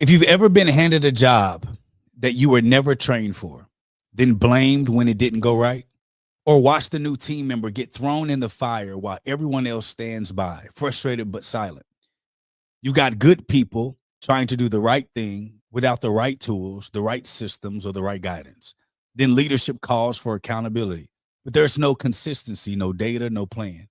If you've ever been handed a job that you were never trained for, then blamed when it didn't go right, or watched the new team member get thrown in the fire while everyone else stands by, frustrated but silent. You got good people trying to do the right thing without the right tools, the right systems, or the right guidance. Then leadership calls for accountability, but there's no consistency, no data, no plan.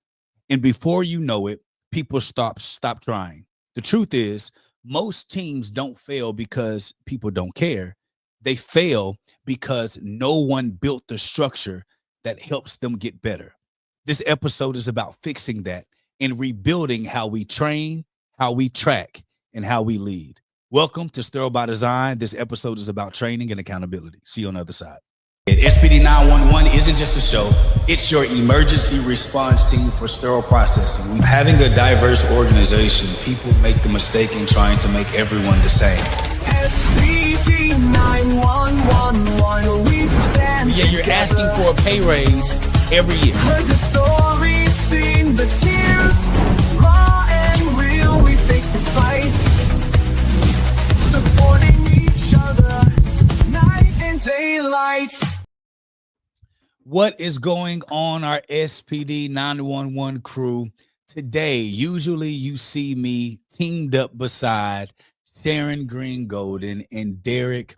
And before you know it, people stop trying. The truth is, most teams don't fail because people don't care. They fail because no one built the structure that helps them get better. This episode is about fixing that and rebuilding how we train, how we track, and how we lead. Welcome to Sterile by Design. This episode is about training and accountability. See you on the other side. SPD911 isn't just a show, it's your emergency response team for sterile processing. Having a diverse organization, people make the mistake in trying to make everyone the same. SPD911, we stand together. You're asking for a pay raise every year. Heard the stories, seen the tears, raw and real, we face the fight, supporting each other, night and daylight. What is going on, our SPD 911 crew? Today, usually you see me teamed up beside Sharon Greene-Golden and Derek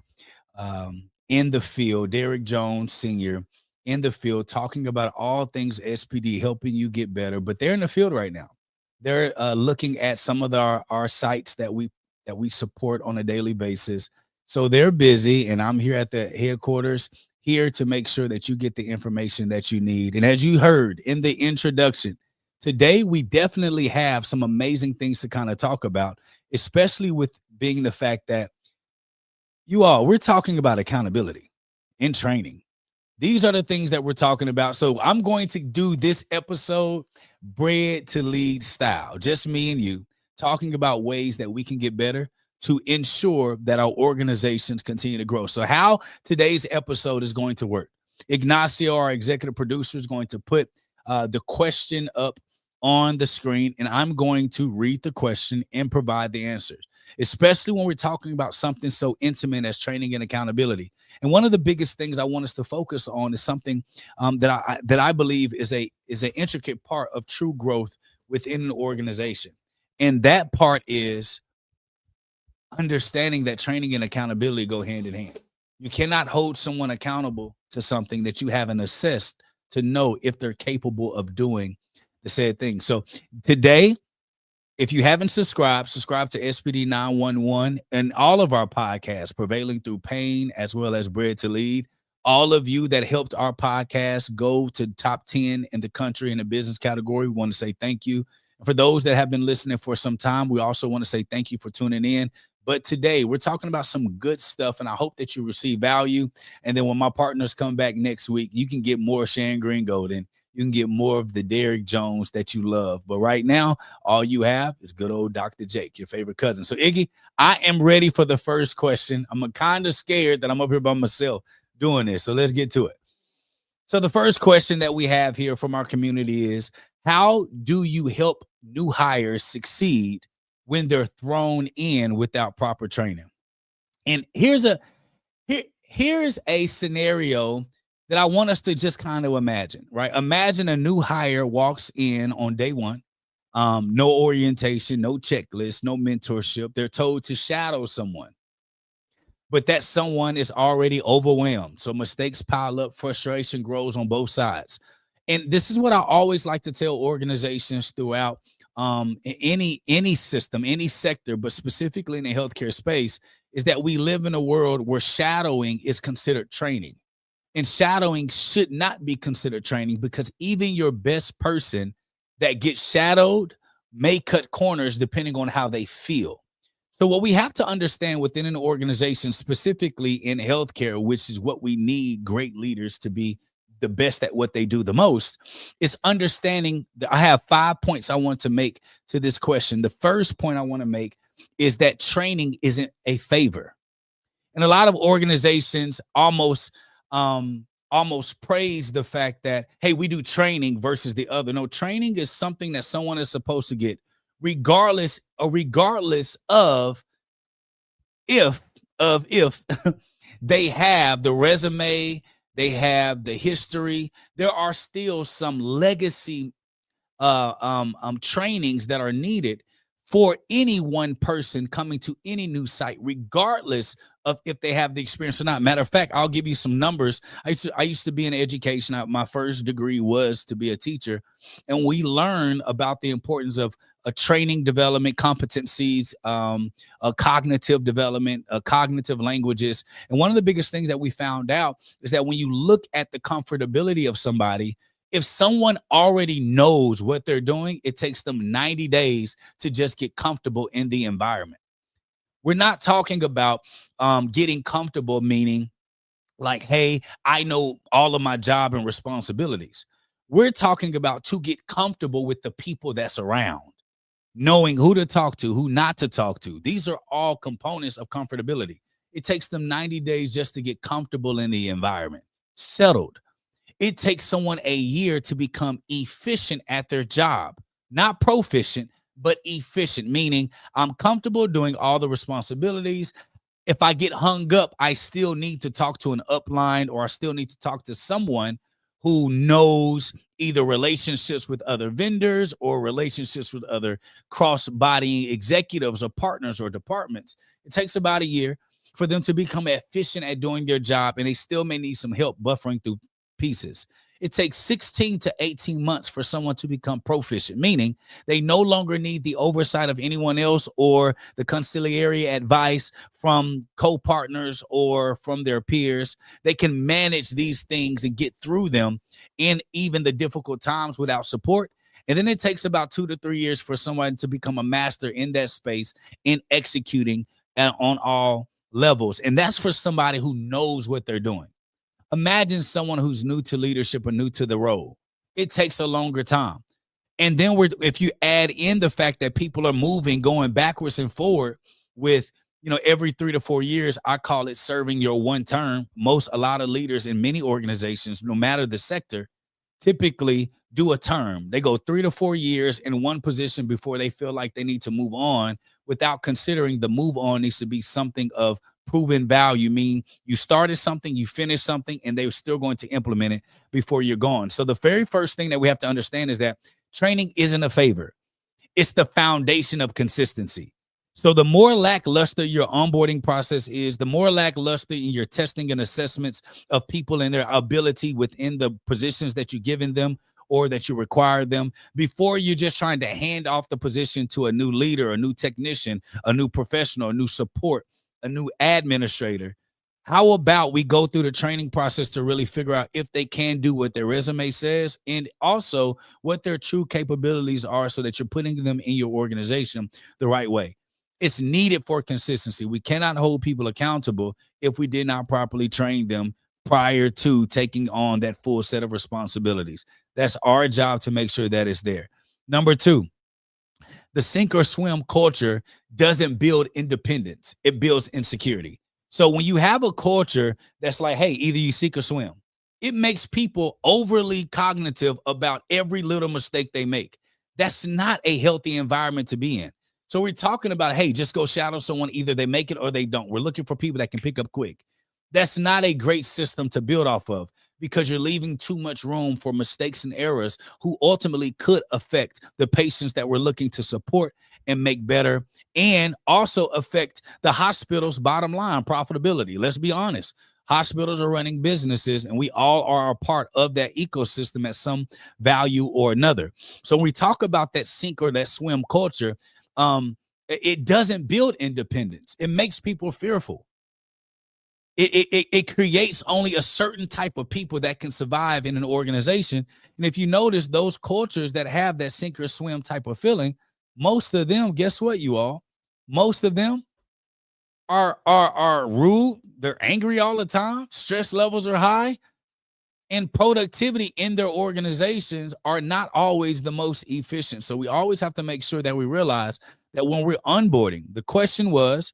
in the field, Derek Jones Sr. in the field, talking about all things SPD, helping you get better. But they're in the field right now. They're looking at some of our sites that we support on a daily basis. So they're busy, and I'm here at the headquarters, here to make sure that you get the information that you need. And as you heard in the introduction, today we definitely have some amazing things to kind of talk about, especially with being the fact that we're talking about accountability in training. These are the things that we're talking about. So I'm going to do this episode bred to lead style, just me and you, talking about ways that we can get better to ensure that our organizations continue to grow. So how today's episode is going to work. Ignacio, our executive producer, is going to put the question up on the screen, and I'm going to read the question and provide the answers, especially when we're talking about something so intimate as training and accountability. And one of the biggest things I want us to focus on is something that I believe is an intricate part of true growth within an organization. And that part is understanding that training and accountability go hand in hand. You cannot hold someone accountable to something that you haven't assessed to know if they're capable of doing the said thing. So today, if you haven't subscribed to SPD 911 and all of our podcasts, Prevailing Through Pain, as well as Bred to Lead. All of you that helped our podcast go to top 10 in the country in the business category, we want to say thank you. For those that have been listening for some time, we also want to say thank you for tuning in. But today we're talking about some good stuff, and I hope that you receive value. And then when my partners come back next week, you can get more Sharon Greene-Golden. You can get more of the Derek Jones that you love. But right now, all you have is good old Dr. Jake, your favorite cousin. So Iggy, I am ready for the first question. I'm kind of scared that I'm up here by myself doing this. So let's get to it. So the first question that we have here from our community is, how do you help new hires succeed when they're thrown in without proper training? And here's a scenario that I want us to just kind of imagine, right? Imagine a new hire walks in on day one, no orientation, no checklist, no mentorship. They're told to shadow someone, but that someone is already overwhelmed. So mistakes pile up, frustration grows on both sides. And this is what I always like to tell organizations throughout any system, any sector, but specifically in the healthcare space, is that we live in a world where shadowing is considered training. And shadowing should not be considered training, because even your best person that gets shadowed may cut corners depending on how they feel. So what we have to understand within an organization, specifically in healthcare, which is what we need great leaders to be the best at what they do the most, is understanding that I have 5 points I want to make to this question. The first point I want to make is that training isn't a favor. And a lot of organizations almost praise the fact that, hey, we do training versus the other. No, training is something that someone is supposed to get regardless of if if they have the resume, they have the history, there are still some legacy trainings that are needed for any one person coming to any new site, regardless of if they have the experience or not. Matter of fact, I'll give you some numbers. I used to be in education. My first degree was to be a teacher, and we learn about the importance of a training development, competencies, a cognitive development, cognitive languages. And one of the biggest things that we found out is that when you look at the comfortability of somebody, if someone already knows what they're doing, it takes them 90 days to just get comfortable in the environment. We're not talking about getting comfortable, meaning like, hey, I know all of my job and responsibilities. We're talking about to get comfortable with the people that's around, knowing who to talk to, who not to talk to. These are all components of comfortability. It takes them 90 days just to get comfortable in the environment, settled. It takes someone a year to become efficient at their job, not proficient, but efficient, meaning I'm comfortable doing all the responsibilities. If I get hung up, I still need to talk to an upline, or I still need to talk to someone who knows either relationships with other vendors or relationships with other cross-body executives or partners or departments. It takes about a year for them to become efficient at doing their job, and they still may need some help buffering through pieces. It takes 16 to 18 months for someone to become proficient, meaning they no longer need the oversight of anyone else or the conciliary advice from co-partners or from their peers. They can manage these things and get through them in even the difficult times without support. And then it takes about 2 to 3 years for someone to become a master in that space in executing on all levels. And that's for somebody who knows what they're doing. Imagine someone who's new to leadership or new to the role. It takes a longer time. And then if you add in the fact that people are moving, going backwards and forward with, every 3 to 4 years, I call it serving your one term. A lot of leaders in many organizations, no matter the sector, typically do a term. They go 3 to 4 years in one position before they feel like they need to move on, without considering the move on needs to be something of proven value. Mean you started something, you finished something, and they're still going to implement it before you're gone. So the very first thing that we have to understand is that training isn't a favor. It's the foundation of consistency. So the more lackluster your onboarding process is, the more lackluster in your testing and assessments of people and their ability within the positions that you're giving them or that you require them, before you're just trying to hand off the position to a new leader, a new technician, a new professional, a new support, a new administrator. How about we go through the training process to really figure out if they can do what their resume says, and also what their true capabilities are, so that you're putting them in your organization the right way. It's needed for consistency. We cannot hold people accountable if we did not properly train them prior to taking on that full set of responsibilities. That's our job to make sure that it's there. Number two, the sink or swim culture doesn't build independence. It builds insecurity. So when you have a culture that's like, hey, either you sink or swim, it makes people overly cognitive about every little mistake they make. That's not a healthy environment to be in. So we're talking about, hey, just go shadow someone. Either they make it or they don't. We're looking for people that can pick up quick. That's not a great system to build off of, because you're leaving too much room for mistakes and errors who ultimately could affect the patients that we're looking to support and make better, and also affect the hospital's bottom line profitability. Let's be honest. Hospitals are running businesses, and we all are a part of that ecosystem at some value or another. So when we talk about that sink or that swim culture, it doesn't build independence. It makes people fearful. It creates only a certain type of people that can survive in an organization. And if you notice, those cultures that have that sink or swim type of feeling, most of them, guess what, you all? Most of them are rude. They're angry all the time. Stress levels are high. And productivity in their organizations are not always the most efficient. So we always have to make sure that we realize that when we're onboarding, the question was,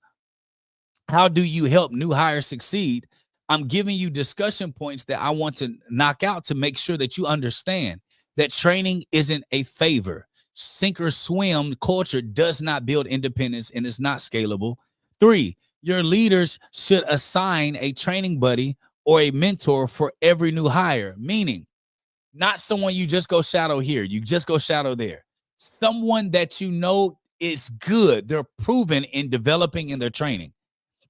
how do you help new hires succeed? I'm giving you discussion points that I want to knock out to make sure that you understand that training isn't a favor. Sink or swim culture does not build independence, and it's not scalable. 3, your leaders should assign a training buddy or a mentor for every new hire, meaning not someone you just go shadow here, you just go shadow there. Someone that you know is good, they're proven in developing in their training,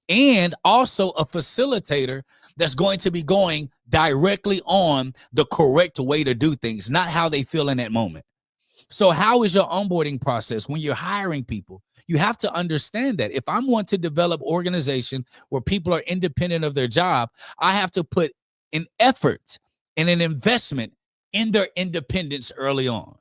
and also a facilitator that's going to be going directly on the correct way to do things, not how they feel in that moment. So how is your onboarding process when you're hiring people? You have to understand that if I'm going to develop organization where people are independent of their job, I have to put an effort and an investment in their independence early on.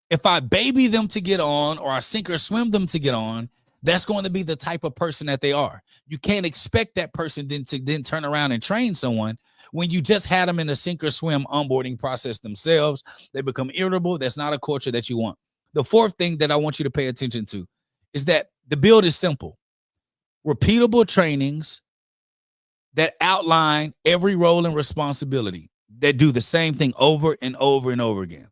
If I baby them to get on, or I sink or swim them to get on, that's going to be the type of person that they are. You can't expect that person then to turn around and train someone when you just had them in a sink or swim onboarding process themselves. They become irritable. That's not a culture that you want. The fourth thing that I want you to pay attention to is that the build is simple. Repeatable trainings that outline every role and responsibility, that do the same thing over and over and over again.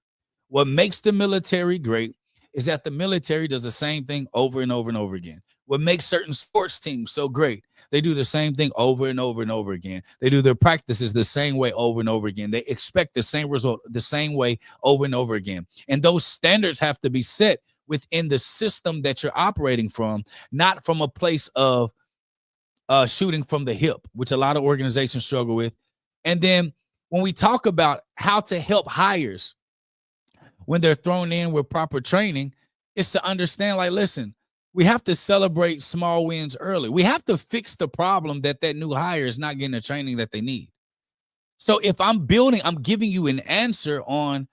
What makes the military great is that the military does the same thing over and over and over again. What makes certain sports teams so great, they do the same thing over and over and over again. They do their practices the same way over and over again. They expect the same result the same way over and over again. And those standards have to be set within the system that you're operating from, not from a place of shooting from the hip, which a lot of organizations struggle with. And then when we talk about how to help hires when they're thrown in with proper training, it's to understand, like, listen, we have to celebrate small wins early. We have to fix the problem that new hire is not getting the training that they need. So if I'm giving you an answer on,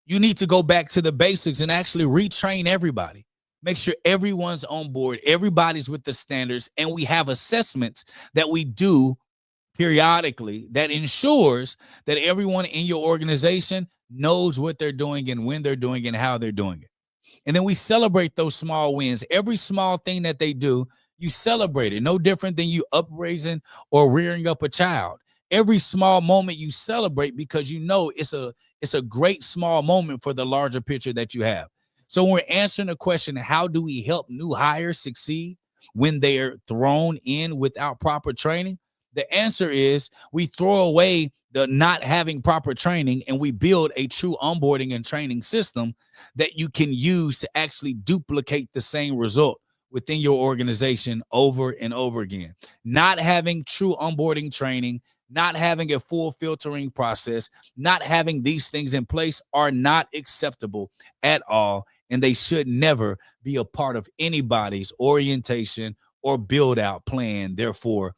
you need to go back to the basics and actually retrain everybody. Make sure everyone's on board, everybody's with the standards, and we have assessments that we do periodically that ensures that everyone in your organization knows what they're doing and when they're doing and how they're doing it. And then we celebrate those small wins. Every small thing that they do, you celebrate it. No different than you upraising or rearing up a child. Every small moment you celebrate, because you know it's a great small moment for the larger picture that you have. So when we're answering the question, how do we help new hires succeed when they're thrown in without proper training? The answer is we throw away the not having proper training and we build a true onboarding and training system that you can use to actually duplicate the same result within your organization over and over again. Not having true onboarding training, not having a full filtering process, not having these things in place are not acceptable at all. And they should never be a part of anybody's orientation or build out plan. Therefore,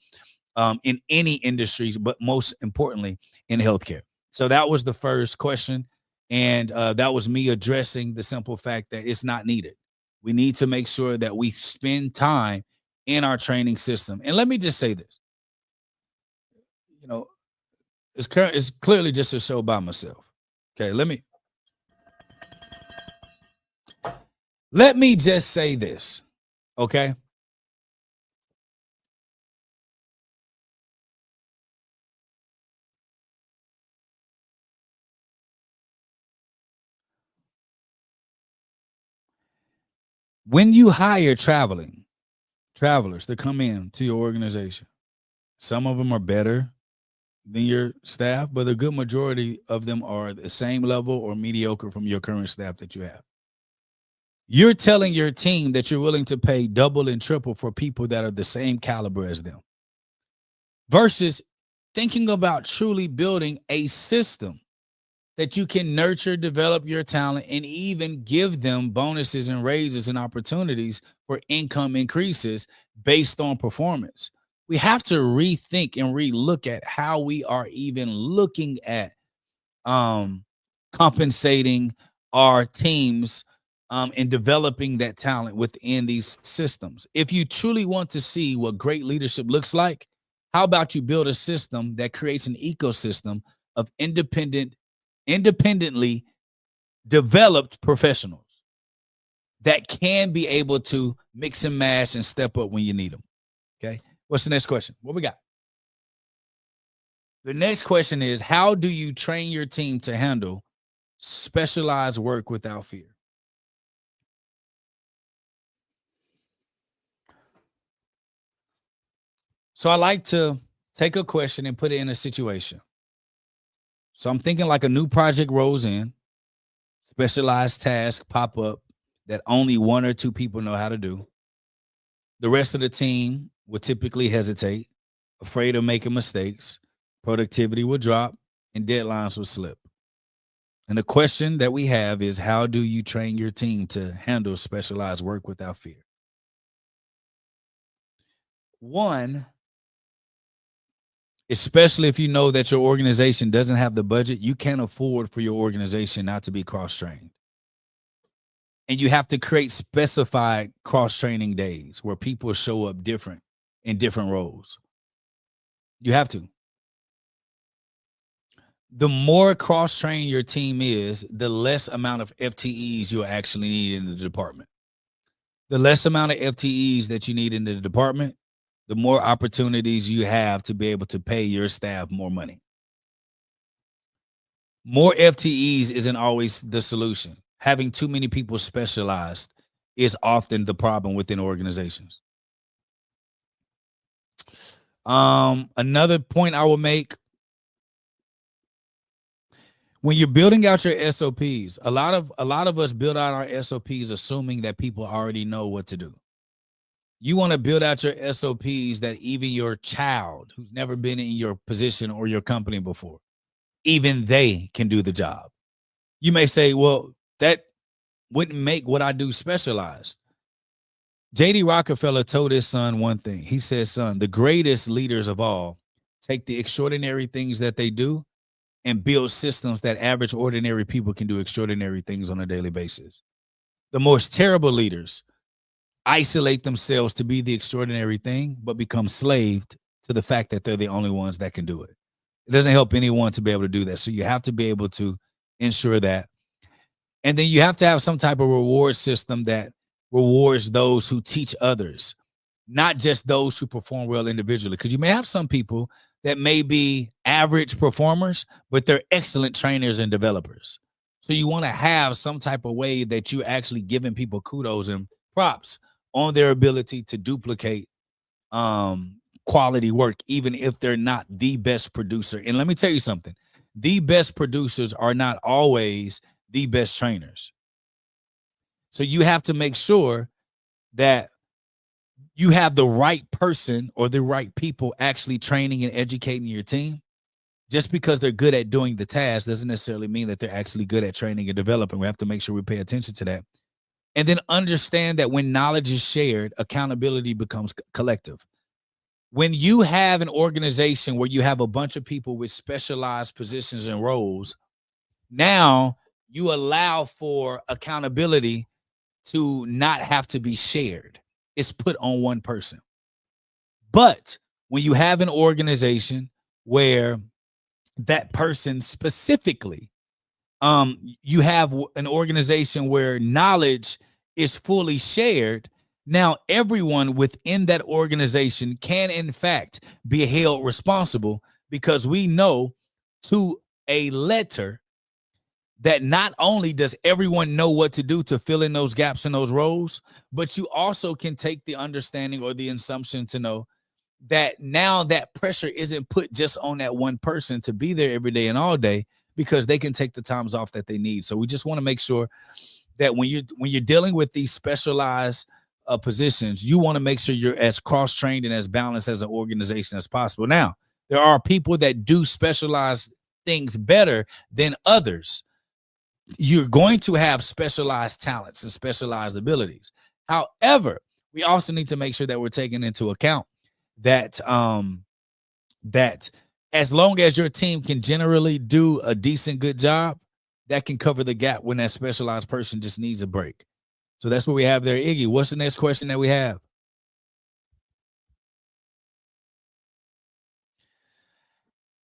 in any industries, but most importantly in healthcare. So that was the first question. And that was me addressing the simple fact that it's not needed. We need to make sure that we spend time in our training system. And let me just say this, you know, it's clearly just a show by myself. Okay, let me just say this. Okay. When you hire travelers to come in to your organization, some of them are better than your staff, but a good majority of them are the same level or mediocre from your current staff that you have. You're telling your team that you're willing to pay double and triple for people that are the same caliber as them, versus thinking about truly building a system that you can nurture, develop your talent, and even give them bonuses and raises and opportunities for income increases based on performance. We have to rethink and relook at how we are even looking at compensating our teams and developing that talent within these systems. If you truly want to see what great leadership looks like, how about you build a system that creates an ecosystem of independently developed professionals that can be able to mix and match and step up when you need them. Okay. What's the next question? What we got? The next question is, how do you train your team to handle specialized work without fear? So I like to take a question and put it in a situation. So I'm thinking like a new project rolls in, specialized task pop up that only one or two people know how to do. The rest of the team would typically hesitate, afraid of making mistakes, productivity will drop, and deadlines will slip. And the question that we have is, how do you train your team to handle specialized work without fear? One, especially if you know that your organization doesn't have the budget, you can't afford for your organization not to be cross-trained. And you have to create specified cross-training days where people show up different in different roles. You have to. The more cross-trained your team is, the less amount of FTEs you'll actually need in the department. The less amount of FTEs that you need in the department, the more opportunities you have to be able to pay your staff more money. More FTEs isn't always the solution. Having too many people specialized is often the problem within organizations. Another point I will make, when you're building out your SOPs, a lot of us build out our SOPs assuming that people already know what to do. You want to build out your SOPs that even your child who's never been in your position or your company before, even they can do the job. You may say, well, that wouldn't make what I do specialized. J.D. Rockefeller told his son one thing. He said, son, the greatest leaders of all take the extraordinary things that they do and build systems that average ordinary people can do extraordinary things on a daily basis. The most terrible leaders isolate themselves to be the extraordinary thing, but become slaved to the fact that they're the only ones that can do it. It doesn't help anyone to be able to do that. So you have to be able to ensure that. And then you have to have some type of reward system that rewards those who teach others, not just those who perform well individually. Because you may have some people that may be average performers, but they're excellent trainers and developers. So you want to have some type of way that you're actually giving people kudos and props on their ability to duplicate quality work, even if they're not the best producer. And let me tell you something, the best producers are not always the best trainers. So you have to make sure that you have the right person or the right people actually training and educating your team. Just because they're good at doing the task doesn't necessarily mean that they're actually good at training and developing. We have to make sure we pay attention to that. And then understand that when knowledge is shared, accountability becomes collective. When you have an organization where you have a bunch of people with specialized positions and roles, now you allow for accountability to not have to be shared. It's put on one person. But when you have an organization where that person specifically, you have an organization where knowledge is fully shared, now everyone within that organization can in fact be held responsible, because we know to a letter that not only does everyone know what to do to fill in those gaps in those roles, but you also can take the understanding or the assumption to know that now that pressure isn't put just on that one person to be there every day and all day, because they can take the times off that they need. So we just want to make sure that when you're dealing with these specialized positions, you want to make sure you're as cross-trained and as balanced as an organization as possible. Now, there are people that do specialized things better than others. You're going to have specialized talents and specialized abilities. However, we also need to make sure that we're taking into account that that as long as your team can generally do a decent, good job, that can cover the gap when that specialized person just needs a break. So that's what we have there. Iggy, what's the next question that we have?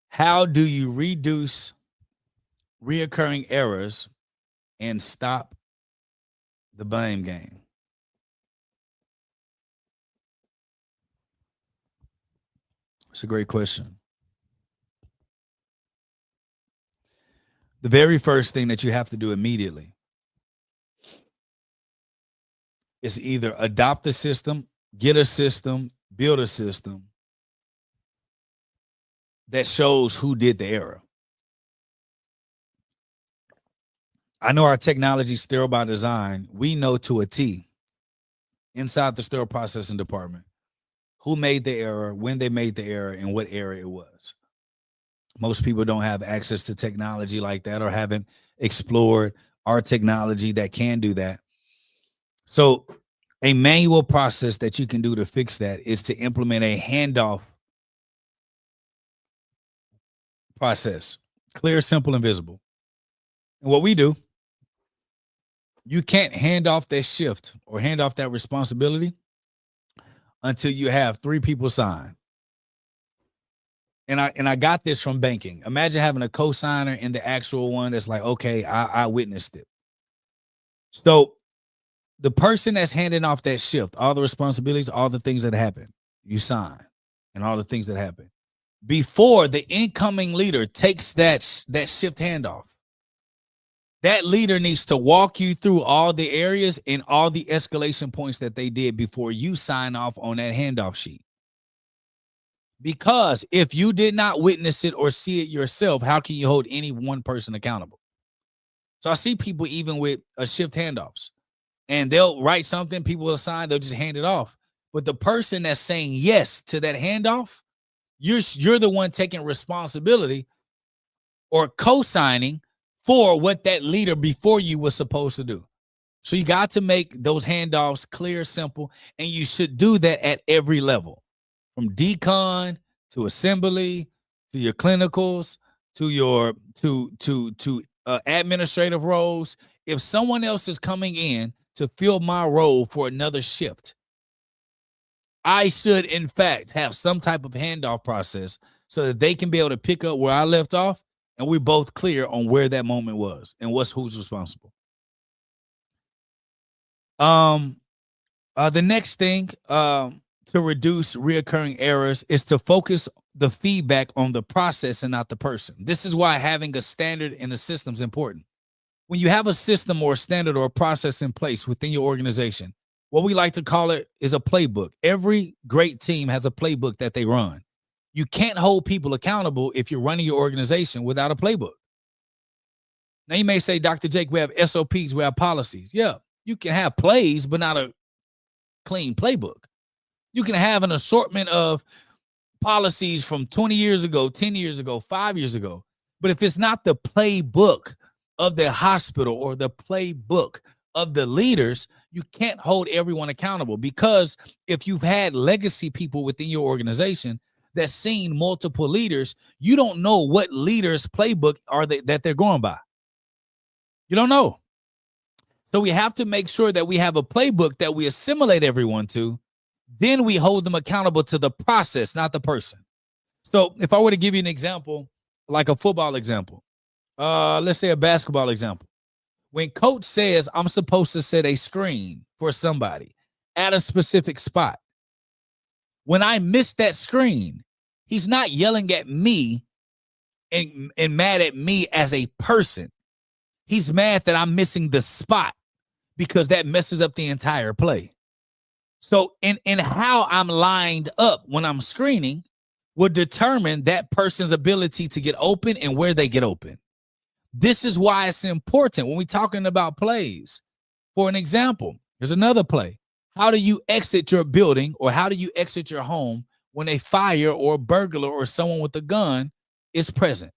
How do you reduce reoccurring errors and stop the blame game? It's a great question. The very first thing that you have to do immediately is either adopt a system, get a system, build a system, that shows who did the error. I know our technology sterile by design. We know to a T inside the sterile processing department who made the error, when they made the error, and what error it was. Most people don't have access to technology like that or haven't explored our technology that can do that. So a manual process that you can do to fix that is to implement a handoff process. Clear, simple, and visible. And what we do, you can't hand off that shift or hand off that responsibility until you have 3 people sign. And I got this from banking. Imagine having a co-signer and the actual one that's like, okay, I witnessed it. So the person that's handing off that shift, all the responsibilities, all the things that happen, you sign, and all the things that happen before the incoming leader takes that shift handoff. That leader needs to walk you through all the areas and all the escalation points that they did before you sign off on that handoff sheet. Because if you did not witness it or see it yourself, how can you hold any one person accountable? So I see people even with a shift handoffs, and they'll write something, people will sign, they'll just hand it off. But the person that's saying yes to that handoff, you're the one taking responsibility or co-signing for what that leader before you was supposed to do. So you got to make those handoffs clear, simple, and you should do that at every level, from decon to assembly to your clinicals to your administrative roles. If someone else is coming in to fill my role for another shift, I should, in fact, have some type of handoff process so that they can be able to pick up where I left off, and we're both clear on where that moment was and who's responsible. The next thing to reduce reoccurring errors is to focus the feedback on the process and not the person. This is why having a standard in the system is important. When you have a system or a standard or a process in place within your organization, what we like to call it is a playbook. Every great team has a playbook that they run. You can't hold people accountable if you're running your organization without a playbook. Now you may say, Dr. Jake, we have SOPs, we have policies. Yeah, you can have plays, but not a clean playbook. You can have an assortment of policies from 20 years ago, 10 years ago, 5 years ago. But if it's not the playbook of the hospital or the playbook of the leaders, you can't hold everyone accountable. Because if you've had legacy people within your organization that's seen multiple leaders, you don't know what leaders' playbook that they're going by. You don't know. So we have to make sure that we have a playbook that we assimilate everyone to. Then we hold them accountable to the process, not the person. So if I were to give you an example, like a football example, let's say a basketball example. When coach says I'm supposed to set a screen for somebody at a specific spot, when I miss that screen, he's not yelling at me and mad at me as a person. He's mad that I'm missing the spot because that messes up the entire play. So in how I'm lined up when I'm screening will determine that person's ability to get open and where they get open. This is why it's important when we're talking about plays. For an example, here's another play. How do you exit your building or how do you exit your home when a fire or a burglar or someone with a gun is present?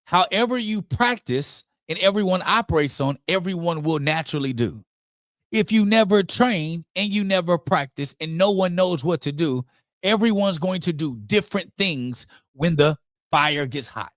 However you practice and everyone operates on, everyone will naturally do. If you never train and you never practice and no one knows what to do, everyone's going to do different things when the fire gets hot.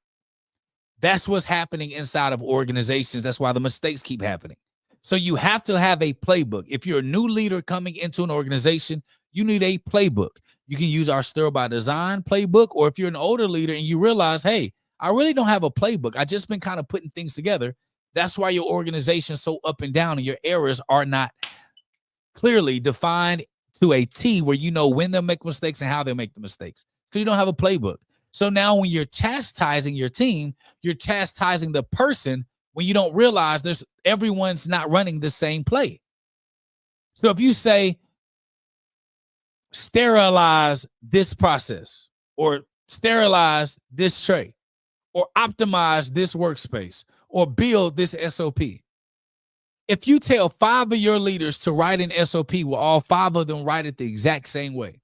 That's what's happening inside of organizations. That's why the mistakes keep happening. So you have to have a playbook. If you're a new leader coming into an organization, you need a playbook. You can use our Sterile by Design playbook, or if you're an older leader and you realize, hey, I really don't have a playbook, I just been kind of putting things together. That's why your organization's so up and down and your errors are not clearly defined to a T where you know when they'll make mistakes and how they'll make the mistakes because you don't have a playbook. So now when you're chastising your team, you're chastising the person when you don't realize everyone's not running the same play. So if you say, sterilize this process or sterilize this tray, or optimize this workspace, or build this SOP. If you tell 5 of your leaders to write an SOP, will all 5 of them write it the exact same way?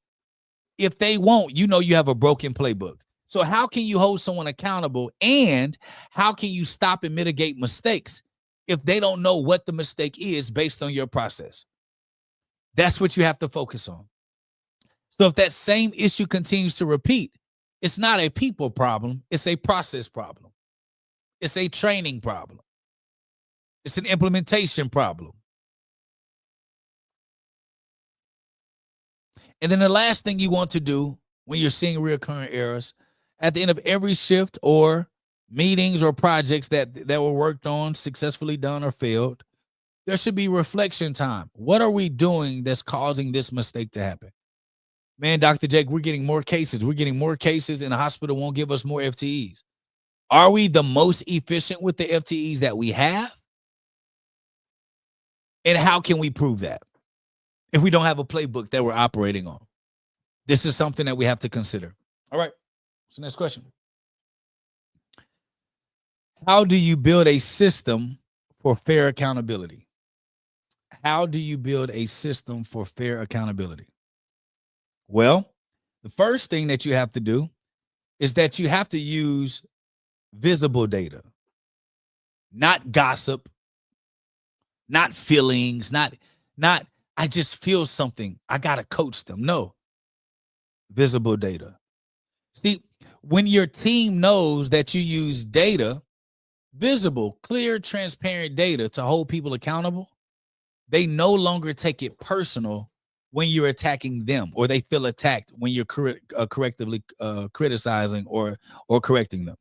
If they won't, you know you have a broken playbook. So how can you hold someone accountable, and how can you stop and mitigate mistakes if they don't know what the mistake is based on your process? That's what you have to focus on. So if that same issue continues to repeat, it's not a people problem, it's a process problem. It's a training problem. It's an implementation problem. And then the last thing you want to do when you're seeing recurring errors, at the end of every shift or meetings or projects that were worked on, successfully done or failed, there should be reflection time. What are we doing that's causing this mistake to happen? Man, Dr. Jake, we're getting more cases. We're getting more cases, and the hospital won't give us more FTEs. Are we the most efficient with the FTEs that we have? And how can we prove that if we don't have a playbook that we're operating on? This is something that we have to consider. All right. So next question. How do you build a system for fair accountability? How do you build a system for fair accountability? Well, the first thing that you have to do is that you have to use visible data, not gossip, not feelings, not I just feel something, I got to coach them. No, visible data. See, when your team knows that you use data, visible, clear, transparent data to hold people accountable, they no longer take it personal when you're attacking them, or they feel attacked when you're correctively criticizing or correcting them.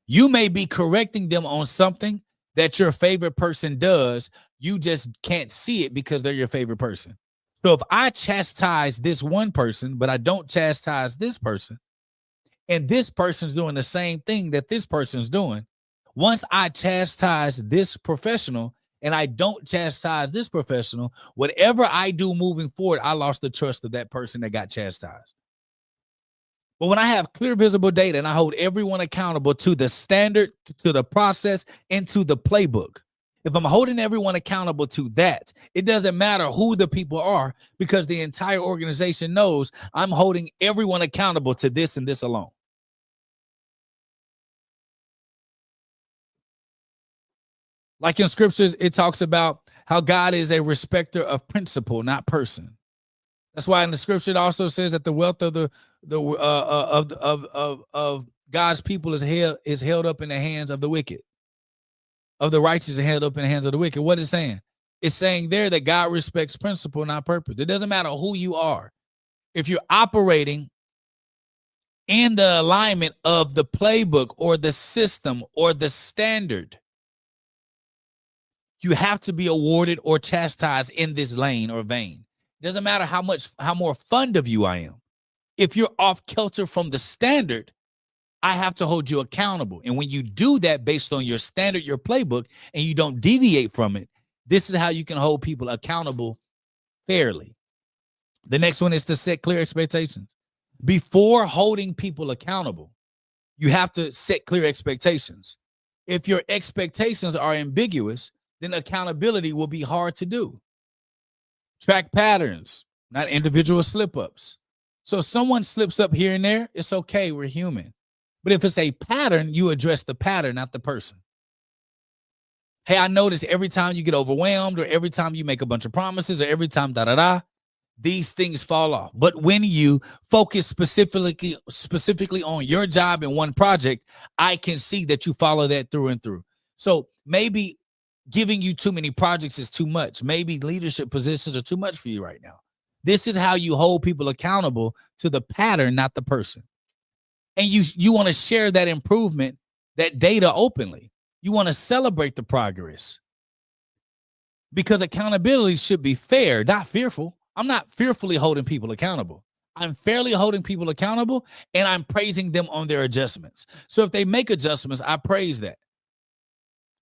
You may be correcting them on something that your favorite person does. You just can't see it because they're your favorite person. So if I chastise this one person, but I don't chastise this person, and this person's doing the same thing that this person's doing, once I chastise this professional and I don't chastise this professional, whatever I do moving forward, I lost the trust of that person that got chastised. But when I have clear, visible data and I hold everyone accountable to the standard, to the process, and to the playbook, if I'm holding everyone accountable to that, it doesn't matter who the people are, because the entire organization knows I'm holding everyone accountable to this and this alone. Like in scriptures, it talks about how God is a respecter of principle, not person. That's why in the scripture it also says that the wealth of of God's people is held up in the hands of the wicked, of the righteous, and held up in the hands of the wicked. What is saying? It's saying there that God respects principle, not purpose. It doesn't matter who you are. If you're operating in the alignment of the playbook or the system or the standard, you have to be awarded or chastised in this lane or vein. Doesn't matter how more fond of you I am. If you're off kilter from the standard, I have to hold you accountable. And when you do that based on your standard, your playbook, and you don't deviate from it, this is how you can hold people accountable fairly. The next one is to set clear expectations. Before holding people accountable, you have to set clear expectations. If your expectations are ambiguous, then accountability will be hard to do. Track patterns, not individual slip-ups. So if someone slips up here and there, it's okay, we're human. But if it's a pattern, you address the pattern, not the person. Hey, I notice every time you get overwhelmed, or every time you make a bunch of promises, or every time these things fall off. But when you focus specifically on your job and one project, I can see that you follow that through and through. So maybe giving you too many projects is too much. Maybe leadership positions are too much for you right now. This is how you hold people accountable to the pattern, not the person. And you want to share that improvement, that data openly. You want to celebrate the progress, because accountability should be fair, not fearful. I'm not fearfully holding people accountable. I'm fairly holding people accountable, and I'm praising them on their adjustments. So if they make adjustments, I praise that.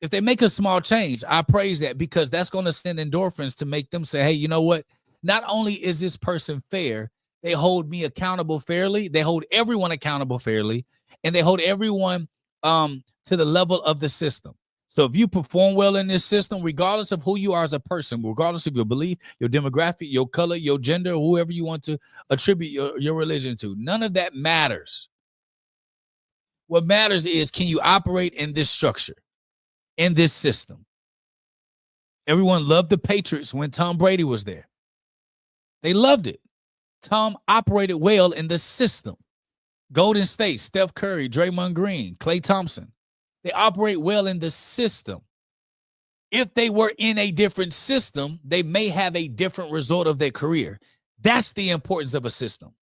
If they make a small change, I praise that, because that's going to send endorphins to make them say, hey, you know what? Not only is this person fair, They hold me accountable fairly. They hold everyone accountable fairly, and they hold everyone to the level of the system. So if you perform well in this system, regardless of who you are as a person, regardless of your belief, your demographic, your color, your gender, whoever you want to attribute your religion to, none of that matters. What matters is, can you operate in this structure, in this system? Everyone loved the Patriots when Tom Brady was there. They loved it. Tom operated well in the system. Golden State, Steph Curry, Draymond Green, Klay Thompson, they operate well in the system. If they were in a different system, they may have a different result of their career. That's the importance of a system.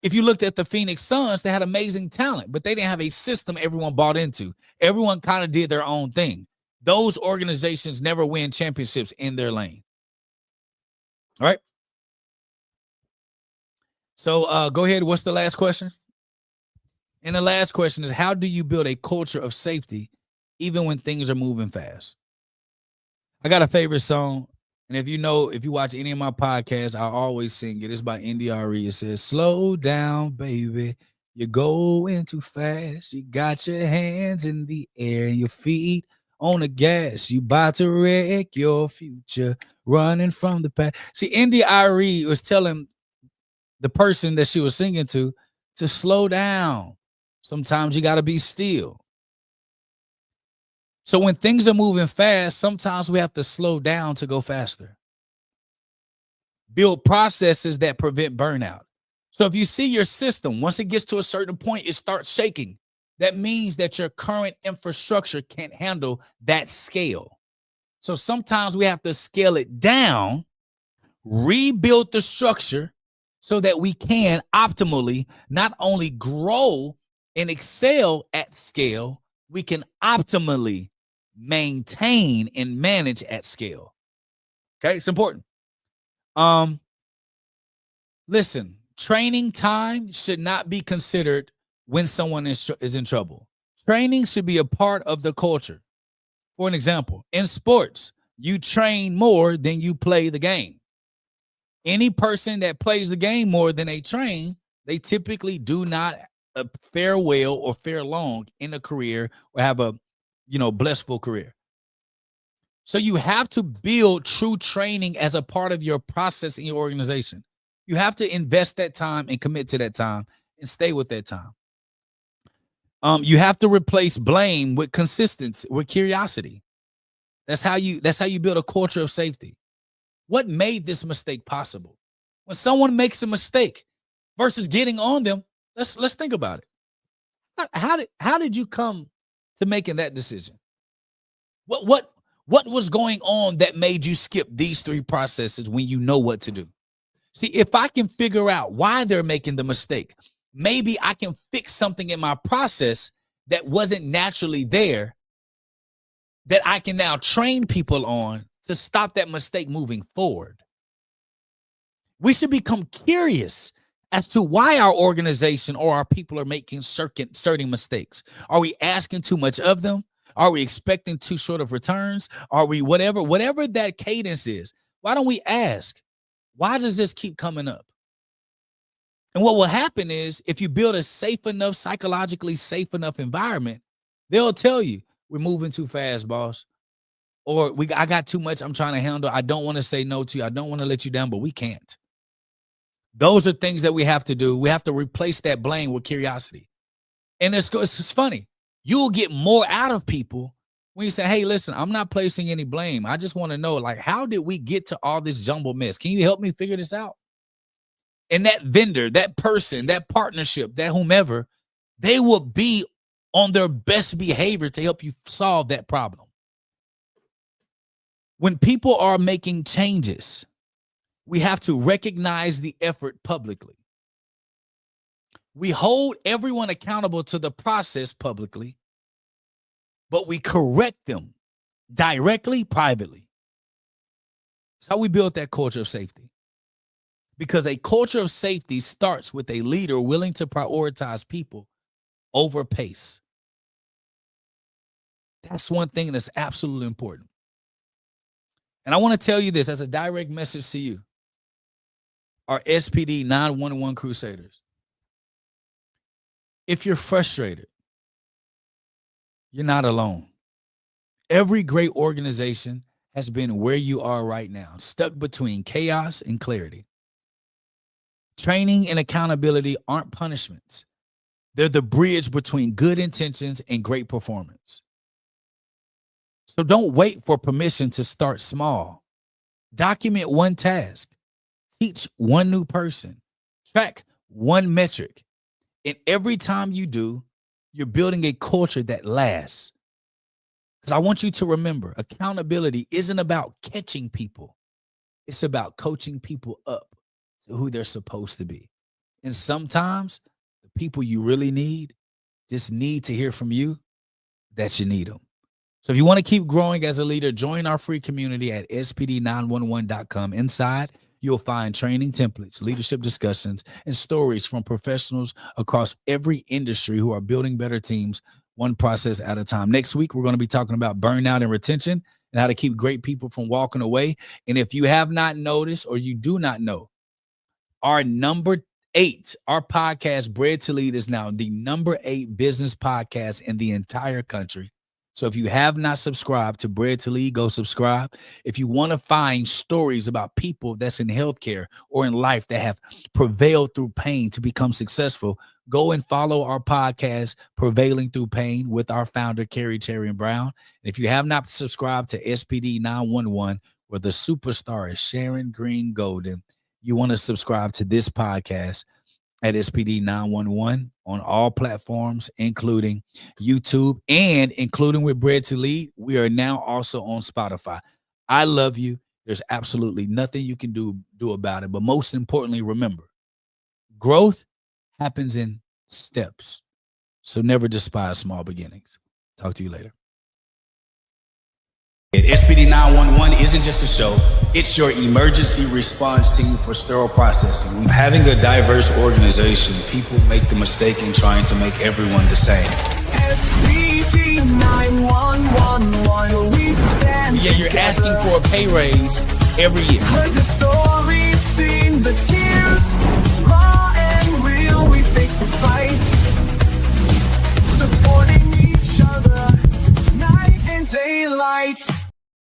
If you looked at the Phoenix Suns, they had amazing talent, but they didn't have a system everyone bought into. Everyone kind of did their own thing. Those organizations never win championships in their lane. All right. So go ahead. What's the last question? And the last question is, how do you build a culture of safety even when things are moving fast? I got a favorite song. And if you watch any of my podcasts, I always sing it. It's by NDRE. It says, slow down, baby. You're going too fast. You got your hands in the air and your feet on the gas. You about to wreck your future, running from the past. See, NDRE was telling the person that she was singing to slow down. Sometimes you got to be still. So when things are moving fast, sometimes we have to slow down to go faster. Build processes that prevent burnout. So if you see your system, once it gets to a certain point, it starts shaking. That means that your current infrastructure can't handle that scale. So sometimes we have to scale it down, rebuild the structure so that we can optimally not only grow and excel at scale, we can optimally maintain and manage at scale. Okay, it's important. Listen, training time should not be considered when someone is in trouble. Training should be a part of the culture. For an example, in sports, you train more than you play the game. Any person that plays the game more than they train, they typically do not fare well or fare long in a career or have a blissful career. So you have to build true training as a part of your process in your organization. You have to invest that time and commit to that time and stay with that time. You have to replace blame with consistency, with curiosity. That's how you build a culture of safety. What made this mistake possible? When someone makes a mistake versus getting on them, let's think about it. How did you come to making that decision? What was going on that made you skip these three processes when you know what to do? See, if I can figure out why they're making the mistake, maybe I can fix something in my process that wasn't naturally there that I can now train people on to stop that mistake moving forward. We should become curious as to why our organization or our people are making certain mistakes. Are we asking too much of them? Are we expecting too short of returns? Are we whatever that cadence is? Why don't we ask, why does this keep coming up? And what will happen is, if you build a safe enough, psychologically safe enough environment, they'll tell you, we're moving too fast, boss. Or I got too much I'm trying to handle. I don't want to say no to you. I don't want to let you down, but we can't. Those are things that we have to do. We have to replace that blame with curiosity. And it's funny. You'll get more out of people when you say, hey, listen, I'm not placing any blame. I just want to know, like, how did we get to all this jumbled mess? Can you help me figure this out? And that vendor, that person, that partnership, that whomever, they will be on their best behavior to help you solve that problem. When people are making changes, we have to recognize the effort publicly. We hold everyone accountable to the process publicly, but we correct them directly, privately. That's how we build that culture of safety. Because a culture of safety starts with a leader willing to prioritize people over pace. That's one thing that's absolutely important. And I want to tell you this as a direct message to you. our SPD 911 Crusaders. If you're frustrated, you're not alone. Every great organization has been where you are right now, stuck between chaos and clarity. Training and accountability aren't punishments. They're the bridge between good intentions and great performance. So don't wait for permission to start small. Document one task. Teach one new person. Track one metric. And every time you do, you're building a culture that lasts. Because I want you to remember, accountability isn't about catching people. It's about coaching people up to who they're supposed to be. And sometimes the people you really need just need to hear from you that you need them. So if you want to keep growing as a leader, join our free community at SPD911.com. Inside, you'll find training templates, leadership discussions, and stories from professionals across every industry who are building better teams one process at a time. Next week, we're going to be talking about burnout and retention and how to keep great people from walking away. And if you have not noticed or you do not know, our number 8, our podcast, Bread to Lead, is now the number 8 business podcast in the entire country. So if you have not subscribed to Bread to Lead, go subscribe. If you want to find stories about people that's in healthcare or in life that have prevailed through pain to become successful, go and follow our podcast, Prevailing Through Pain, with our founder, Carrie Cherry Brown. And if you have not subscribed to SPD 911, where the superstar is Sharon Greene-Golden, you want to subscribe to this podcast at SPD 911 on all platforms, including YouTube and including with Bread to Lead. We are now also on Spotify. I love you. There's absolutely nothing you can do about it. But most importantly, remember, growth happens in steps. So never despise small beginnings. Talk to you later. SPD 911 isn't just a show, it's your emergency response team for sterile processing. Having a diverse organization, people make the mistake in trying to make everyone the same. SPD 911, we stand. Yeah, you're asking for a pay raise every year.